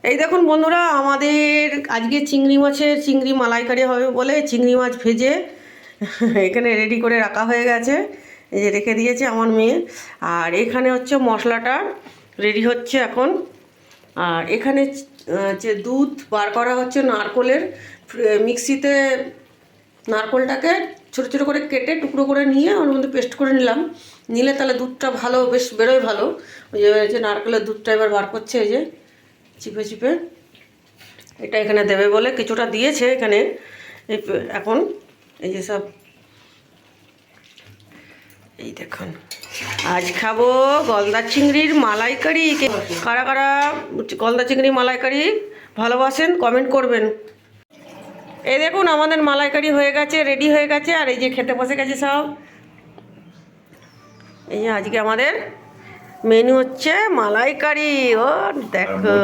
এই দেখুন বন্ধুরা, আমাদের আজকে চিংড়ি মালাইকারি হবে বলে চিংড়ি মাছ ভেজে এখানে রেডি করে রাখা হয়ে গেছে। এই যে রেখে দিয়েছে আমার মেয়ে। আর এখানে হচ্ছে মশলাটা রেডি হচ্ছে এখন। আর এখানে যে দুধ বার করা হচ্ছে নারকোলের, মিক্সিতে নারকোলটাকে ছোটো ছোটো করে কেটে টুকরো করে নিয়ে ওর মধ্যে পেস্ট করে নিলে তাহলে দুধটা ভালো বেশ বেরোয় ভালো। ওই যে নারকেলের দুধটা এবার বার করছে, এই যে চিপে চিপে এটা এখানে দেবে বলে কিছুটা দিয়েছে এখানে। এখন এই যে সব, এই দেখুন আজ খাবো গলদা চিংড়ির মালাইকারি। কারা কারা গলদা চিংড়ির মালাইকারি ভালোবাসেন কমেন্ট করবেন। এই দেখুন আমাদের মালাইকারি হয়ে গেছে, রেডি হয়ে গেছে। আর এই যে খেতে বসে গেছে সব। এই যে আজকে আমাদের মেনু হচ্ছে মালাইকারি। ও দেখো।